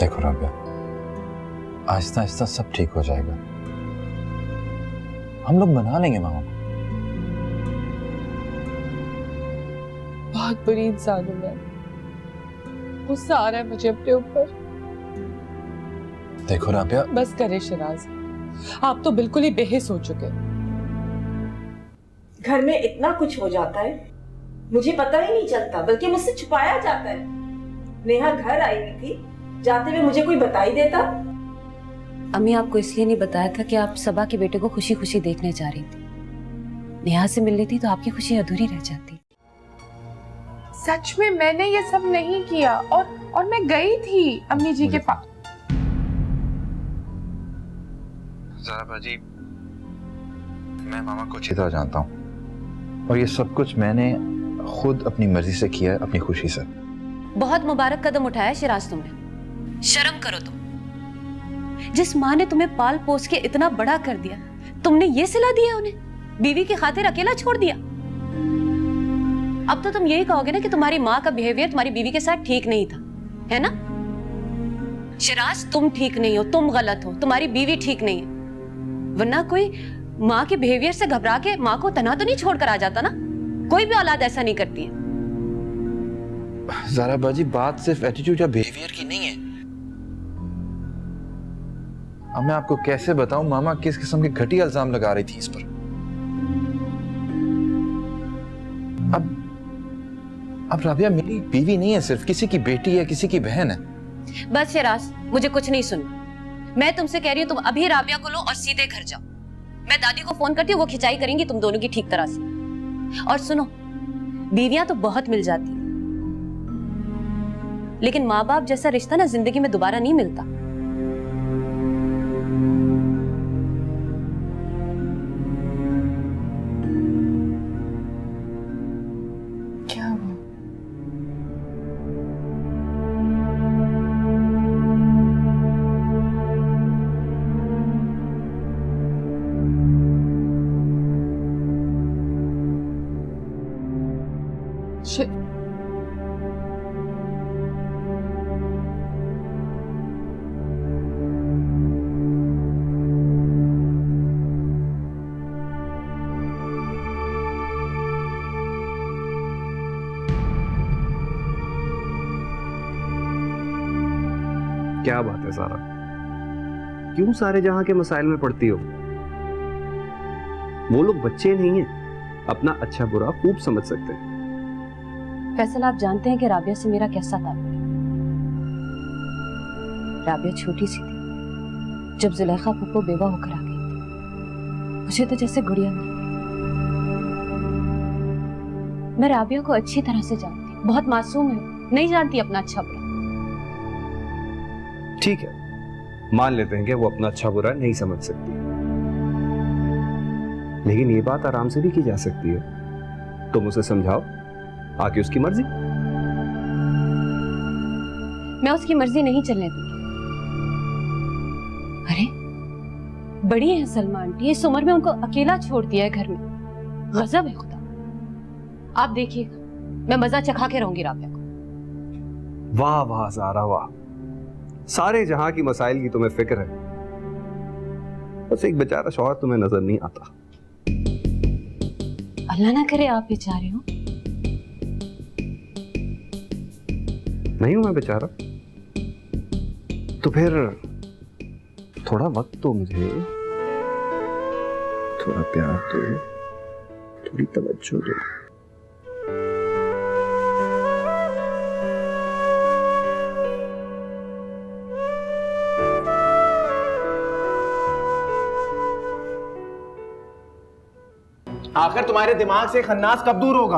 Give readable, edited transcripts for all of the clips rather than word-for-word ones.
देखो राबिया, आहिस्ता आहिस्ता सब ठीक हो जाएगा। हम लोग मना लेंगे मामा को। बहुत बुरी इंसान हूं मैं, गुस्सा आ रहा है मुझे अपने ऊपर। देखो राबिया, बस करे शिराज, आप तो बिल्कुल ही बेहिस हो चुके। घर में इतना कुछ हो जाता है, मुझे पता ही नहीं चलता, बल्कि मुझसे छुपाया जाता है। नेहा घर आई हुई थी, जाते हुए मुझे कोई बता ही देता। अम्मी आपको इसलिए नहीं बताया था कि आप सबा के बेटे को खुशी खुशी देखने जा रही थी। नेहा से मिल लेती तो आपकी खुशी अधूरी रह जाती। सच में मैंने ये सब नहीं किया, और मैं गई थी अम्मी जी के पास। ज़रा बाजी, मैं मामा को अच्छी तरह जानता हूँ और ये सब कुछ मैंने खुद अपनी मर्जी से किया है, अपनी खुशी से। बहुत मुबारक कदम उठाया शिराज तुमने। शर्म करो तुम। जिस माँ ने तुम्हें पाल पोस के इतना बड़ा कर दिया, तुमने ये सिला दिया उन्हें, बीवी की खातिर अकेला छोड़ दिया। अब तो तुम यही कहोगे ना कि तुम्हारी माँ का बिहेवियर तुम्हारी बीवी के साथ ठीक नहीं था, है ना? शिराज, तुम ठीक नहीं हो, तुम गलत हो, तुम्हारी बीवी ठीक नहीं है। वरना कोई माँ के बिहेवियर से घबरा के माँ को तना तो नहीं छोड़कर आ जाता ना। कोई भी औलाद ऐसा नहीं करती है। ज़रा बाजी, बात सिर्फ एटीट्यूड या बिहेवियर की नहीं है। अब मैं आपको कैसे बताऊं मामा किस किस्म के घटिया इल्जाम लगा रही थी इस पर। अब राबिया मेरी बीवी नहीं है, सिर्फ किसी की बेटी है, किसी की बहन है। बस शिराज, मुझे कुछ नहीं सुनना। मैं तुमसे कह रही हूँ, तुम अभी राबिया को लो और सीधे घर जाओ। मैं दादी को फोन करती हूँ, वो खिंचाई करेंगी तुम दोनों की ठीक तरह से। और सुनो, बीवियां तो बहुत मिल जाती, लेकिन माँ बाप जैसा रिश्ता ना जिंदगी में दोबारा नहीं मिलता। क्या हुआ? क्या बात है सारा, क्यों सारे जहां के मसाइल में पड़ती हो? वो लोग बच्चे नहीं हैं, अपना अच्छा बुरा खूब समझ सकते हैं। फैसल, आप जानते हैं कि राबिया से मेरा कैसा ताल्लुक है। राबिया छोटी सी थी जब जुलेखा पुप्पो बेवा होकर आ गई थी। मुझे तो जैसे गुड़िया मिल गई। मैं राबिया को अच्छी तरह से जानती हूँ, बहुत मासूम है, नहीं जानती अपना अच्छा बुरा। ठीक है, मान लेते हैं कि वो अपना अच्छा बुरा नहीं समझ सकती, लेकिन ये बात आराम से भी की जा सकती है। तुम उसे समझाओ, आके उसकी मर्जी। मैं उसकी मर्जी नहीं चलने दूंगी। अरे बड़ी है सलमा आंटी, इस उम्र में उनको अकेला छोड़ दिया है घर में। गजब है खुदा। आप देखिएगा, मैं मजा चखा के रहूंगी राबिया को। वाह वाह ज़ारा वाह, सारे जहां की मसाइल की तुम्हें फिक्र है, बस एक बेचारा शौहर तुम्हें नजर नहीं आता। अल्लाह ना करे आप बेचारे हो। नहीं हूं मैं बेचारा, तो फिर थोड़ा वक्त दो मुझे, थोड़ा प्यार दो, थोड़ी तवज्जो दो। आखिर तुम्हारे दिमाग से खन्नास कब दूर होगा?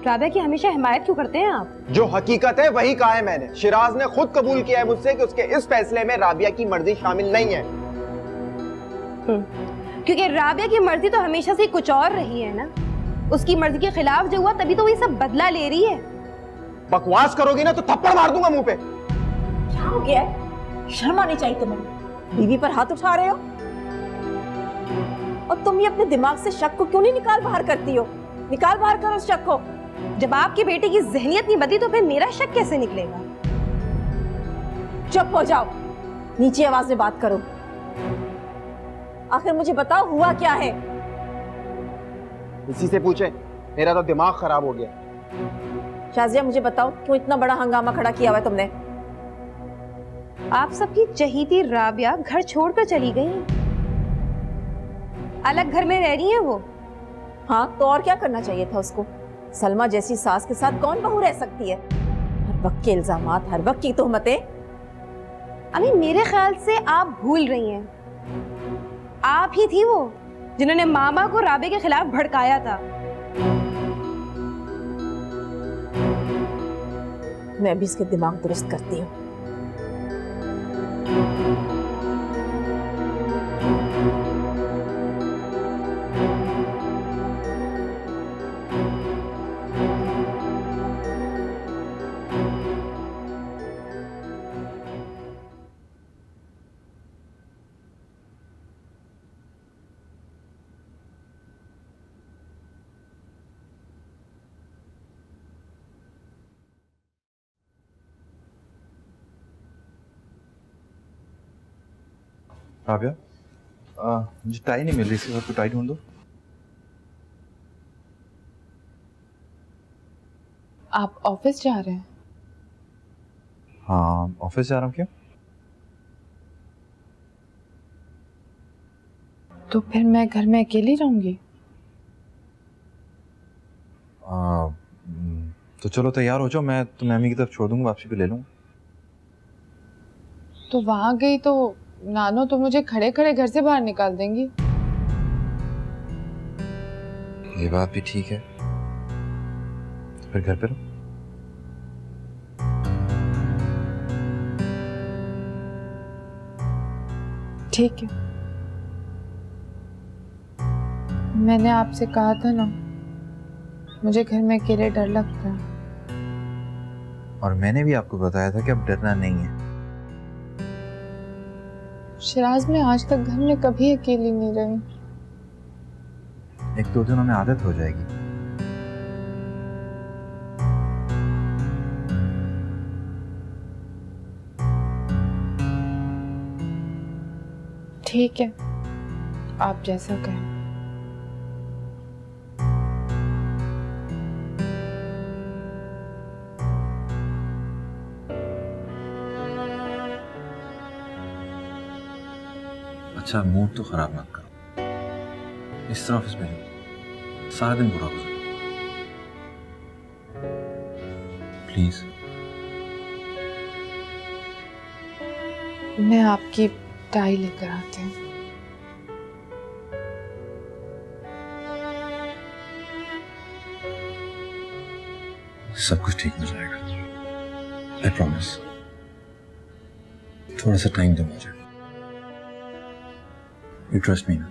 राबिया की हमेशा हिमायत क्यों करते हैं आप? जो हकीकत है वही कहा है मैंने। शिराज ने खुद कबूल किया है मुझसे कि उसके इस फैसले में राबिया की मर्जी शामिल नहीं है। क्योंकि राबिया की मर्जी तो हमेशा से कुछ और रही है ना। उसकी मर्जी के खिलाफ जो हुआ तभी तो ये सब बदला ले रही है। बकवास करोगी ना तो थप्पड़ मार दूंगा मुंह पे। क्या हो गया? शर्म आनी चाहिए तुम्हें, बीवी पर हाथ उठा रहे हो। और तुम ये अपने दिमाग से शक को क्यों नहीं निकाल बाहर करती हो? निकाल बाहर करो उस शक को। जब आपकी बेटी की जहनियत नहीं बदली तो फिर मेरा शक कैसे निकलेगा? चुप हो जाओ, नीचे आवाज में बात करो। आखिर मुझे बताओ हुआ क्या है? इसी से पूछे, मेरा तो दिमाग खराब हो गया। शाजिया मुझे बताओ क्यों इतना बड़ा हंगामा खड़ा किया हुआ है तुमने? आप सबकी चहीती राबिया घर छोड़कर चली गई, अलग घर में रह रही है वो। हाँ तो और क्या करना चाहिए था उसको? सलमा जैसी सास के साथ कौन बहू रह सकती है? हर वक्त के इल्जामात, हर वक्त की तोहमतें। अभी मेरे ख्याल से आप भूल रही हैं, आप ही थी वो जिन्होंने मामा को राबिया के खिलाफ भड़काया था। मैं भी इसके दिमाग दुरुस्त करती हूँ। राबिया, मुझे टाई नहीं मिल रही, इसके साथ कोई टाई ढूंढ दो। आप ऑफिस जा रहे हैं? हाँ, ऑफिस जा रहा हूँ। क्यों? तो फिर मैं घर में अकेली रहूंगी? तो चलो तैयार हो जाओ, मैं तुम्हें अम्मी की तरफ छोड़ दूंगा, वापसी पे ले लूँगा। तो वहां गई तो नानो तो मुझे खड़े खड़े घर से बाहर निकाल देंगी। ये बात भी ठीक है, तो फिर घर पे रहो। ठीक है, मैंने आपसे कहा था ना, मुझे घर में अकेले डर लगता है। और मैंने भी आपको बताया था कि अब डरना नहीं है। शिराज में आज तक घर में कभी अकेली नहीं रही। एक दो दिनों में आदत हो जाएगी। ठीक है, आप जैसा कहें। अच्छा, मूड तो खराब मत करो, इस तरह ऑफिस में जाओ, सारा दिन बुरा गुजर प्लीज। मैं आपकी टाई लेकर आती हूँ। सब कुछ ठीक हो जाएगा, आई प्रॉमिस। थोड़ा सा टाइम दो मुझे, यू ट्रस्ट मी ना।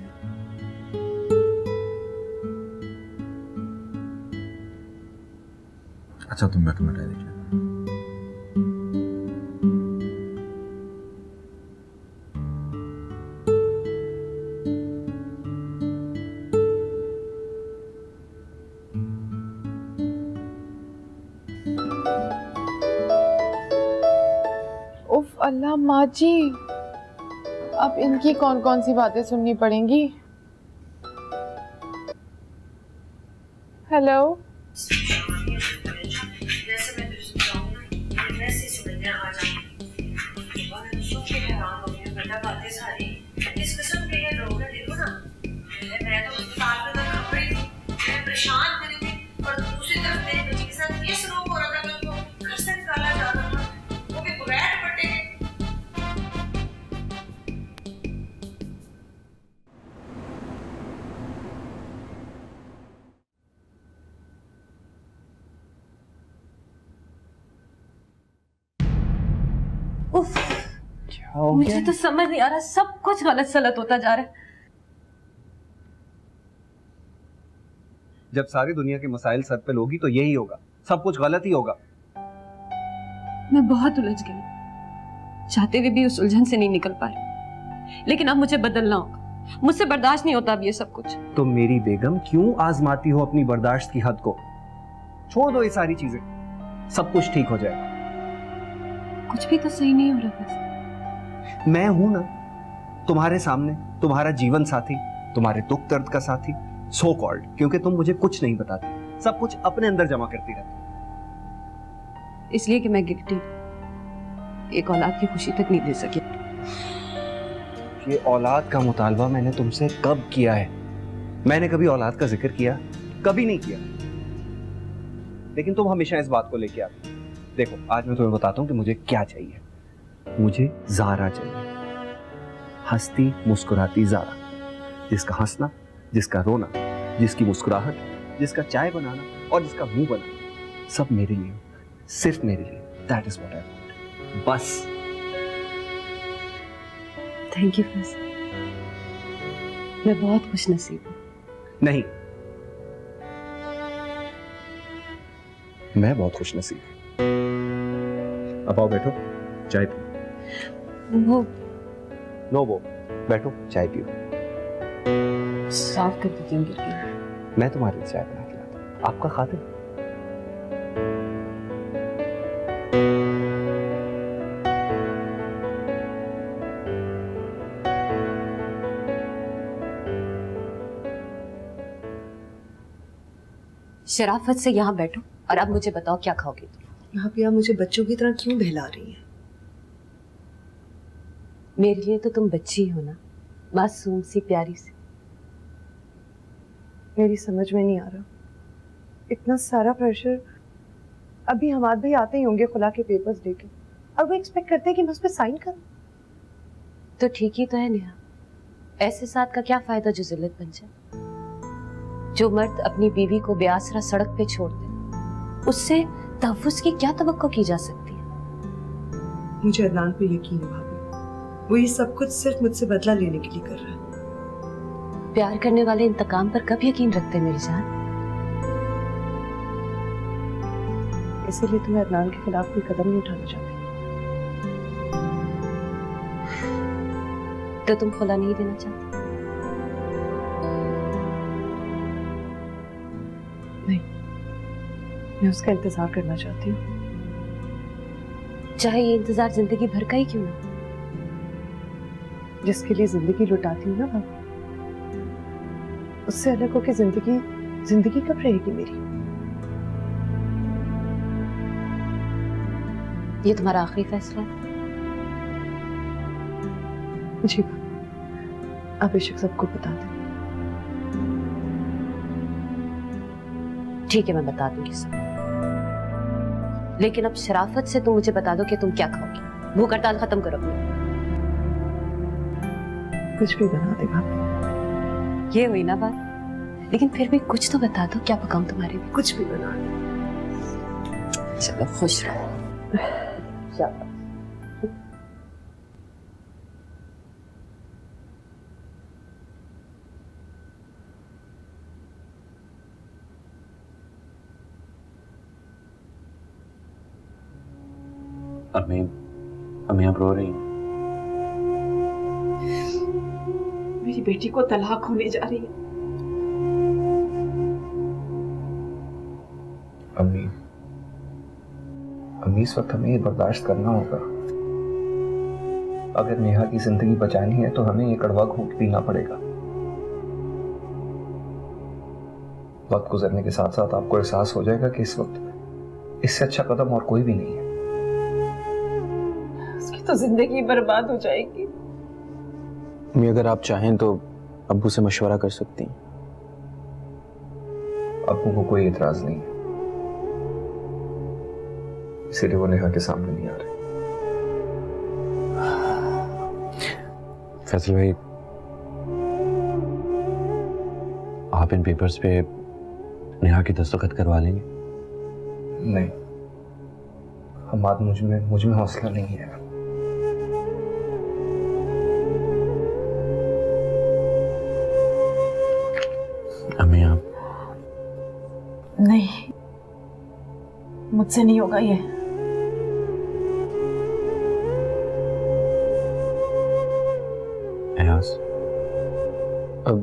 अच्छा तुम बैठो, मैं टाई देखिए। उफ अल्लाह माँ जी, अब इनकी कौन कौन सी बातें सुननी पड़ेंगी। हेलो, उफ, मुझे तो समझ नहीं आ रहा, सब कुछ गलत सलत होता जा रहा है। जब सारी दुनिया के मसाइल सर पे लोगी तो यही होगा, सब कुछ गलत ही होगा। मैं बहुत उलझ गई, चाहते हुए भी उस उलझन से नहीं निकल पा रही। लेकिन अब मुझे बदलना होगा, मुझसे बर्दाश्त नहीं होता अब ये सब कुछ। तो मेरी बेगम क्यों आजमाती हो अपनी बर्दाश्त की हद को? छोड़ दो ये सारी चीजें, सब कुछ ठीक हो जाएगा। कुछ भी तो सही नहीं हो रहा बस। मैं हूं ना तुम्हारे सामने, तुम्हारा जीवन साथी, तुम्हारे दुख दर्द का साथी, सो कॉल्ड, क्योंकि तुम मुझे कुछ नहीं बताते, सब कुछ अपने अंदर जमा करती रहती। इसलिए कि मैं गिल्टी एक औलाद की खुशी तक नहीं दे सकी। ये औलाद का मुतालबा मैंने तुमसे कब किया है? मैंने कभी औलाद का जिक्र किया? कभी नहीं किया। लेकिन तुम हमेशा इस बात को लेके आते। देखो आज मैं तुम्हें बताता हूं कि मुझे क्या चाहिए। मुझे ज़ारा चाहिए, हंसती मुस्कुराती ज़ारा, जिसका हंसना, जिसका रोना, जिसकी मुस्कुराहट, जिसका चाय बनाना और जिसका मुंह बनाना सब मेरे लिए, सिर्फ मेरे लिए। That is what I want, बस। थैंक यू फैज, मैं बहुत खुश नसीब हूँ। नहीं, मैं बहुत खुश नसीब हूं। अब आओ बैठो, चाय पियो। वो नो वो, बैठो चाय पियो। साफ कर देती हूँ गिल्टी। मैं तुम्हारे लिए चाय बना के लाता हूं, आपका खातिर। शराफत से यहाँ बैठो और अब मुझे बताओ क्या खाओगे तुम? यहाँ पे आप मुझे बच्चों की तरह क्यों बहला रही हैं? मेरे लिए तो तुम बच्ची हो ना, मासूम सी प्यारी सी। मेरी समझ में नहीं आ रहा, इतना सारा प्रेशर। अभी हमाद भाई आते ही होंगे खुला के पेपर्स लेके, और वो एक्सपेक्ट करते हैं कि मैं उस पर साइन करूं। तो ठीक ही तो है नेहा, ऐसे साथ का क्या फायदा जो जिल्लत बन जाए। जो मर्द अपनी बीवी को बेआसरा सड़क पे छोड़ दे, उससे तहफ्फुज़ की क्या तवक्को की जा सकती है? मुझे अदनान पे यकीन है भाभी, वो ये सब कुछ सिर्फ मुझसे बदला लेने के लिए कर रहा है। प्यार करने वाले इंतकाम पर कब यकीन रखते मेरी जान? इसीलिए तो मैं अदनान के खिलाफ कोई कदम नहीं उठाना चाहती। तो तुम खुला नहीं देना चाहती? मैं उसका इंतजार करना चाहती हूँ, चाहे ये इंतजार जिंदगी भर का ही क्यों ना। जिसके लिए जिंदगी लुटाती हूँ ना भाभी, उससे अलग होकर जिंदगी कब रहेगी मेरी? ये तुम्हारा आखिरी फैसला है? जी आप बेशक सबको बता दें। ठीक है, मैं बता दूंगी सब। लेकिन अब शराफत से तुम मुझे बता दो कि तुम क्या खाओगी। भूख हड़ताल खत्म करो अपनी। कुछ भी बना दे भाभी। ये हुई ना बात, लेकिन फिर भी कुछ तो बता दो, क्या पकाऊं तुम्हारे लिए? कुछ भी बना दे। चलो खुश रहो। अम्मी आप रो रही हैं? मेरी बेटी को तलाक होने जा रही है। अम्मी इस वक्त हमें ये बर्दाश्त करना होगा। अगर नेहा की जिंदगी बचानी है तो हमें ये कड़वा घूंट पीना पड़ेगा। वक्त गुजरने के साथ साथ आपको एहसास हो जाएगा कि इस वक्त इससे अच्छा कदम और कोई भी नहीं है। उसकी तो जिंदगी बर्बाद हो जाएगी। अम्मी अगर आप चाहें तो अब्बू से मशवरा कर सकती हैं। अब्बू को कोई एतराज नहीं है, इसीलिए वो नेहा के सामने नहीं आ रहे। फैसल भाई, आप इन पेपर्स पे नेहा की दस्तखत करवा लेंगे? नहीं, हमाद मुझ में हौसला नहीं है। अम्मी आप? नहीं, मुझसे नहीं होगा ये। एयाज, अब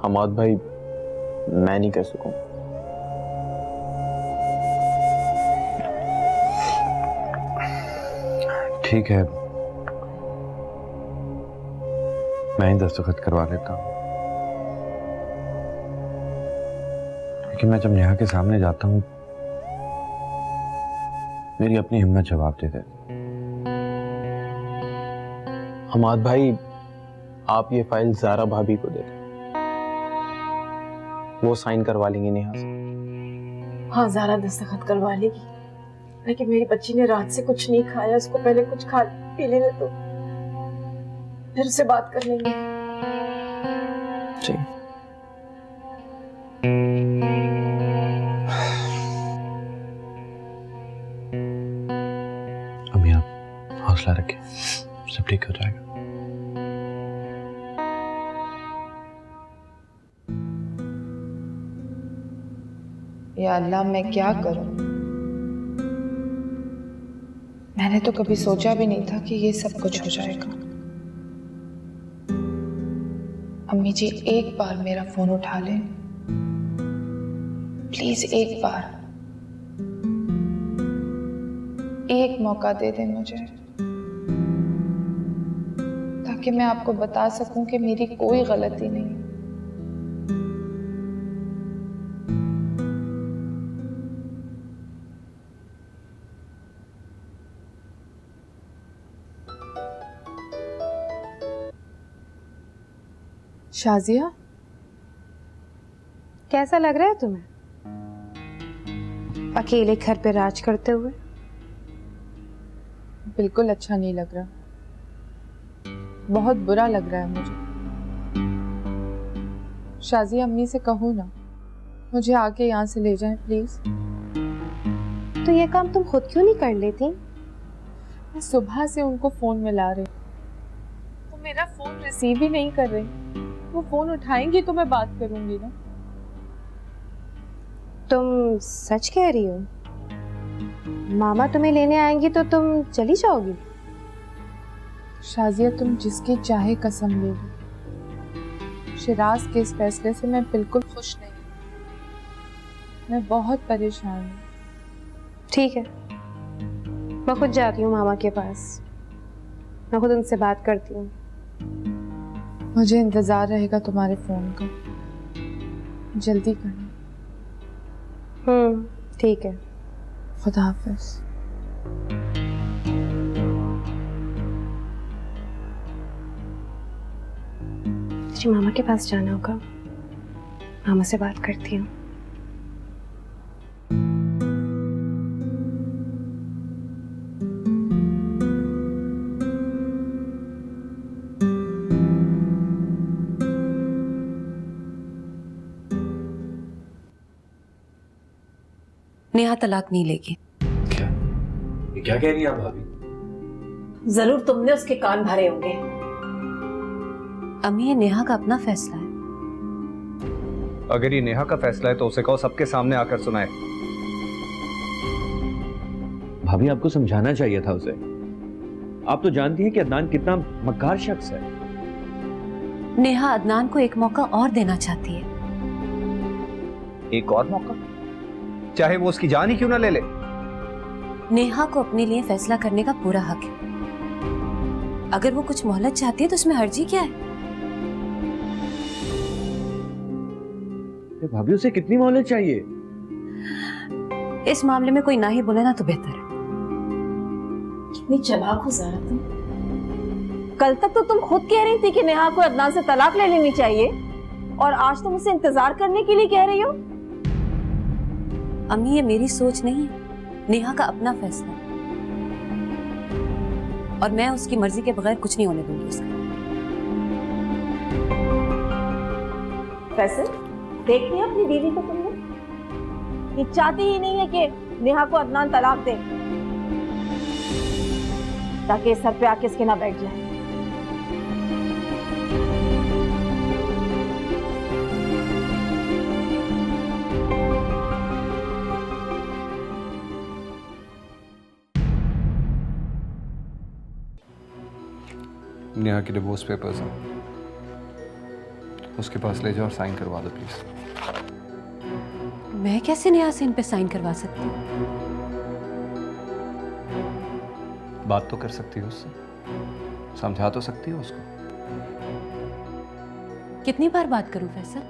हमाद भाई मैं नहीं कर सकूं। ठीक है, मैं ही दस्तखत करवा लेता हूँ, लेकिन मैं जब नेहा के सामने जाता हूँ मेरी अपनी हिम्मत जवाब दे देती। हमाद भाई, आप ये फाइल ज़ारा भाभी को दे दें, वो साइन करवा लेंगी नेहा से। हाँ, ज़ारा दस्तखत करवा लेगी, लेकिन मेरी बच्ची ने रात से कुछ नहीं खाया, उसको पहले कुछ खा पी लेने दो, फिर उससे बात कर लेंगे। जी। अम्मी आप हौसला रखें, सब ठीक हो जाएगा। या अल्लाह, मैं क्या करूं? मैंने तो कभी सोचा भी नहीं था कि ये सब कुछ हो जाएगा। अम्मी जी, एक बार मेरा फोन उठा लें प्लीज, एक बार, एक मौका दे दें मुझे, ताकि मैं आपको बता सकूं कि मेरी कोई गलती नहीं। शाजिया, कैसा लग रहा है तुम्हें अकेले घर पे राज करते हुए? बिल्कुल अच्छा नहीं लग रहा, बहुत बुरा लग रहा है मुझे। शाजिया, अम्मी से कहो ना, मुझे आके यहाँ से ले जाएं प्लीज। तो ये काम तुम खुद क्यों नहीं कर लेती? मैं सुबह से उनको फोन मिला रही, वो मेरा फोन रिसीव ही नहीं कर रही। वो फोन उठाएंगी तो मैं बात करूंगी ना। तुम सच कह रही हो? मामा तुम्हें लेने आएंगी तो तुम चली जाओगी? शाजिया, तुम जिसकी चाहे कसम ले लो, शिराज के इस फैसले से मैं बिल्कुल खुश नहीं। मैं बहुत परेशान हूँ। ठीक है, मैं खुद जाती हूँ मामा के पास, मैं खुद उनसे बात करती हूँ। मुझे इंतजार रहेगा तुम्हारे फोन का, जल्दी करना। ठीक है, खुदा हाफिज। जी, मामा के पास जाना होगा, मामा से बात करती हूँ। नेहा तलाक नहीं लेगी। क्या? ये क्या कह रही हैं आप भाभी? जरूर तुमने उसके कान भरे होंगे। अम्मी, ये नेहा का अपना फैसला है। अगर ये नेहा का फैसला है तो उसे कहो सबके सामने आकर सुनाए। भाभी, आपको समझाना चाहिए था उसे। आप तो जानती हैं कि अदनान कितना मक्कार शख्स है। नेहा अदनान को एक मौका और देना चाहती है। एक और मौका? चाहे वो उसकी जान ही क्यों ना ले ले। नेहा को अपने लिए फैसला करने का पूरा हक है। अगर वो कुछ मोहलत चाहती है तो उसमें हर्जी क्या है? भाभी, उसे कितनी मोहलत चाहिए? इस मामले में कोई ना ही बोले ना तो बेहतर है। कितनी चालाक हो ज़ारा तुम। कल तक तो तुम खुद कह रही थी कि नेहा को अदनान से तलाक ले लेनी चाहिए, और आज तुम उसे इंतजार करने के लिए कह रही हो। अम्मी, ये मेरी सोच नहीं है, नेहा का अपना फैसला है, और मैं उसकी मर्जी के बगैर कुछ नहीं होने दूंगी उसका। फैसल, देख लिया अपनी बीवी को तुमने? ये चाहती ही नहीं है कि नेहा को अदनान तलाक दे, ताकि सर पे आके इसके ना बैठ जाए। नेहा के डिवोर्स पेपर्स हैं, उसके पास ले जाओ और साइन करवा दो प्लीज। मैं कैसे नेहा से इन पे साइन करवा सकती हूँ? बात तो कर सकती हो उससे, समझा तो सकती हो उसको। कितनी बार बात करूं फैसल?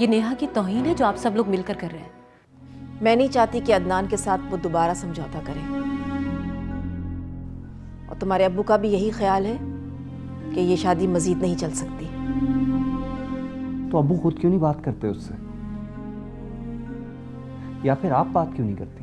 ये नेहा की तौहीन है जो आप सब लोग मिलकर कर रहे हैं। मैं नहीं चाहती कि अदनान के साथ वो दोबारा समझौता करें, और तुम्हारे अब्बू का भी यही ख्याल है कि ये शादी मजीद नहीं चल सकती। तो अब्बू खुद क्यों नहीं बात करते उससे, या फिर आप बात क्यों नहीं करती?